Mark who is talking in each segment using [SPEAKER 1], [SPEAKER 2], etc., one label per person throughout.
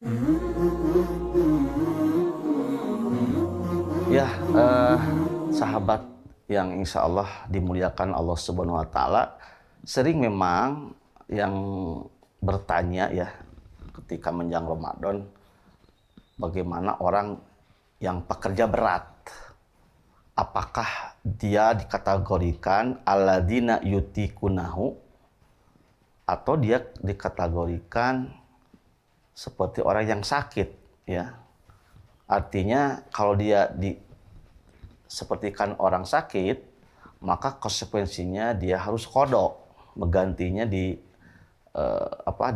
[SPEAKER 1] Ya, sahabat yang insya Allah dimuliakan Allah Subhanahu wa Ta'ala, sering memang yang bertanya ya, ketika menjelang Ramadan, bagaimana orang yang pekerja berat, apakah dia dikategorikan alladzina yutikunahu atau dia dikategorikan seperti orang yang sakit ya. Artinya kalau dia sepertikan orang sakit, maka konsekuensinya dia harus qada, menggantinya di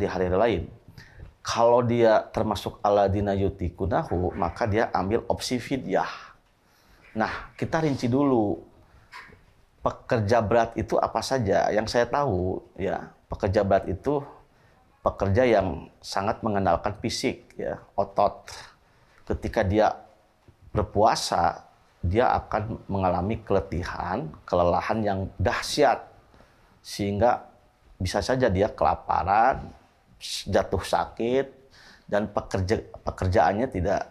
[SPEAKER 1] hari lain. Kalau dia termasuk alladzina yutikunahu, maka dia ambil opsi fidyah. Nah, kita rinci dulu. Pekerja berat itu apa saja? Yang saya tahu ya, pekerja berat itu pekerja yang sangat mengandalkan fisik ya, otot. Ketika dia berpuasa, dia akan mengalami kelelahan yang dahsyat. Sehingga bisa saja dia kelaparan, jatuh sakit, dan pekerjaannya tidak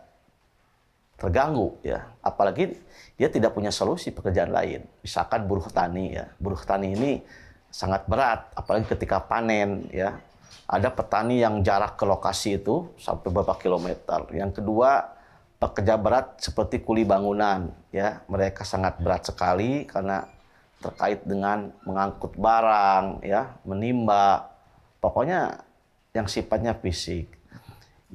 [SPEAKER 1] terganggu ya. Apalagi dia tidak punya solusi pekerjaan lain. Misalkan buruh tani ya. Buruh tani ini sangat berat, apalagi ketika panen ya. Ada petani yang jarak ke lokasi itu sampai beberapa kilometer. Yang kedua, pekerja berat seperti kuli bangunan ya. Mereka sangat berat sekali karena terkait dengan mengangkut barang ya, menimba. Pokoknya yang sifatnya fisik.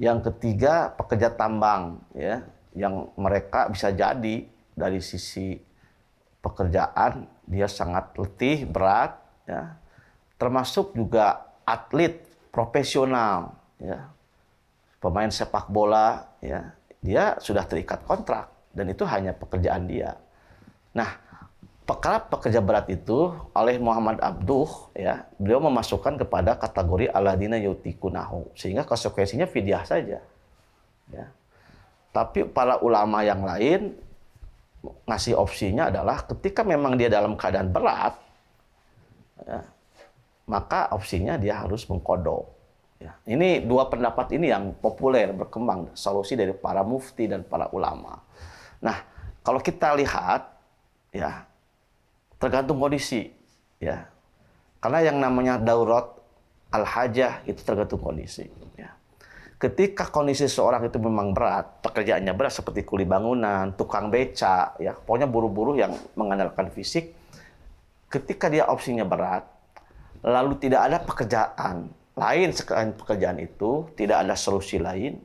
[SPEAKER 1] Yang ketiga, pekerja tambang ya, yang mereka bisa jadi dari sisi pekerjaan dia sangat letih, berat ya. Termasuk juga atlet profesional ya, pemain sepak bola ya, dia sudah terikat kontrak dan itu hanya pekerjaan dia. Nah, perkara pekerja berat itu oleh Muhammad Abduh ya, beliau memasukkan kepada kategori alladzina yutikunahu, sehingga konsekuensinya fidyah saja ya. Tapi para ulama yang lain ngasih opsinya adalah ketika memang dia dalam keadaan berat ya, maka opsinya dia harus mengqada. Ya, ini dua pendapat ini yang populer berkembang, solusi dari para mufti dan para ulama. Nah, kalau kita lihat ya, tergantung kondisi ya. Karena yang namanya darurat al-hajah itu tergantung kondisi ya. Ketika kondisi seorang itu memang berat, pekerjaannya berat seperti kuli bangunan, tukang beca ya, pokoknya buruh-buruh yang mengandalkan fisik, ketika dia opsinya berat, lalu tidak ada pekerjaan lain selain pekerjaan itu, tidak ada solusi lain.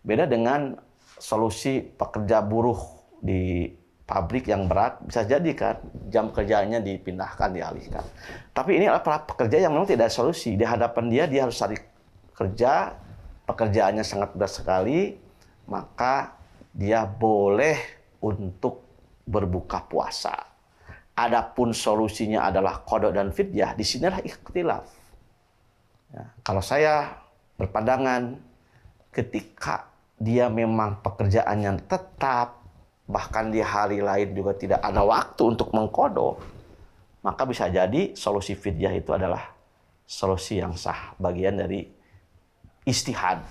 [SPEAKER 1] Beda dengan solusi pekerja buruh di pabrik yang berat, bisa jadi kan jam kerjanya dipindahkan, dialihkan. Tapi ini adalah para pekerja yang memang tidak ada solusi. Di hadapan dia harus cari kerja, pekerjaannya sangat berat sekali, maka dia boleh untuk berbuka puasa. Adapun solusinya adalah qada dan fidyah, di sinilah ikhtilaf. Ya, kalau saya berpandangan ketika dia memang pekerjaannya tetap, bahkan di hari lain juga tidak ada waktu untuk mengqada, maka bisa jadi solusi fidyah itu adalah solusi yang sah, bagian dari ijtihad,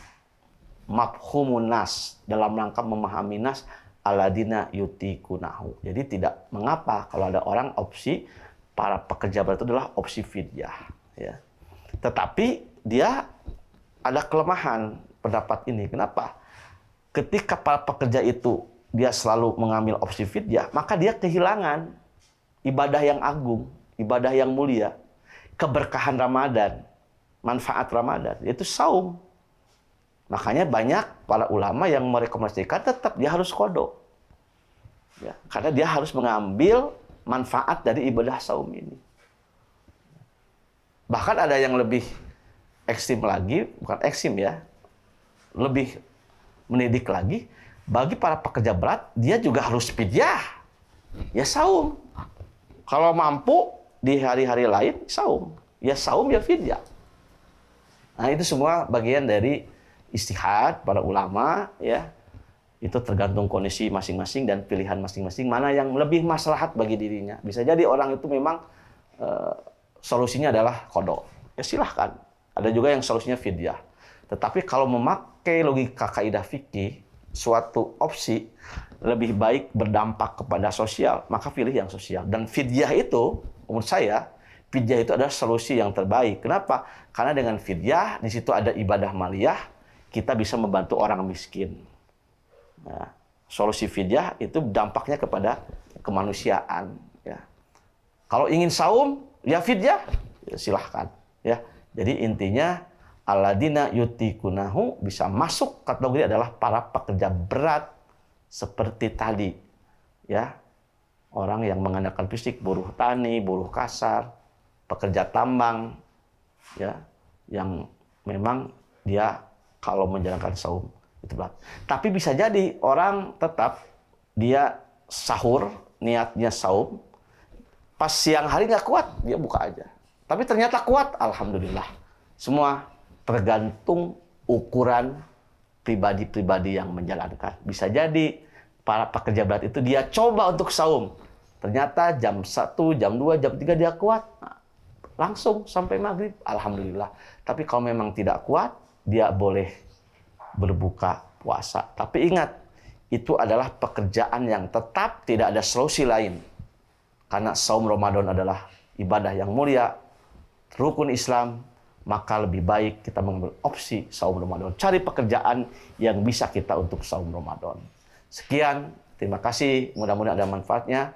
[SPEAKER 1] mafhumun nas, dalam rangka memahami nas, alladzina yutikunahu. Jadi tidak mengapa kalau ada orang opsi para pekerja berat itu adalah opsi fidyah ya. Tetapi dia ada kelemahan pendapat ini. Kenapa? Ketika para pekerja itu dia selalu mengambil opsi fidyah, maka dia kehilangan ibadah yang agung, ibadah yang mulia, keberkahan Ramadan, manfaat Ramadan, yaitu saum. Makanya banyak para ulama yang merekomendasikan tetap dia harus qada. Ya, karena dia harus mengambil manfaat dari ibadah saum ini. Bahkan ada yang lebih ekstrim lagi, bukan ekstrim ya, lebih mendidik lagi, bagi para pekerja berat, dia juga harus fidyah. Ya saum. Kalau mampu di hari-hari lain, saum. Ya saum, ya fidyah. Nah, itu semua bagian dari ijtihad para ulama ya. Itu tergantung kondisi masing-masing dan pilihan masing-masing, mana yang lebih maslahat bagi dirinya. Bisa jadi orang itu memang solusinya adalah qada. Ya silahkan. Ada juga yang solusinya fidyah. Tetapi kalau pakai logika kaidah fikih, suatu opsi lebih baik berdampak kepada sosial, maka pilih yang sosial. Dan fidyah itu, menurut saya, fidyah itu adalah solusi yang terbaik. Kenapa? Karena dengan fidyah, di situ ada ibadah maliyah, kita bisa membantu orang miskin. Nah, solusi fidyah itu dampaknya kepada kemanusiaan. Ya. Kalau ingin saum, ya fidyah, ya silahkan. Ya. Jadi intinya, alladzina yutikunahu bisa masuk kategori adalah para pekerja berat seperti tadi, ya, orang yang mengandalkan fisik, buruh tani, buruh kasar, pekerja tambang, ya, yang memang dia kalau menjalankan saum itu berat. Tapi bisa jadi orang tetap dia sahur, niatnya saum, pas siang hari nggak kuat, dia buka aja. Tapi ternyata kuat, alhamdulillah. Semua tergantung ukuran pribadi-pribadi yang menjalankan. Bisa jadi para pekerja berat itu dia coba untuk saum. Ternyata jam 1, jam 2, jam 3 dia kuat. Nah, langsung sampai maghrib. Alhamdulillah. Tapi kalau memang tidak kuat, dia boleh berbuka puasa. Tapi ingat, itu adalah pekerjaan yang tetap tidak ada solusi lain. Karena saum Ramadan adalah ibadah yang mulia, rukun Islam, maka lebih baik kita mengambil opsi saum Ramadan. Cari pekerjaan yang bisa kita untuk saum Ramadan. Sekian, terima kasih. Mudah-mudahan ada manfaatnya.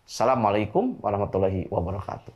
[SPEAKER 1] Assalamualaikum warahmatullahi wabarakatuh.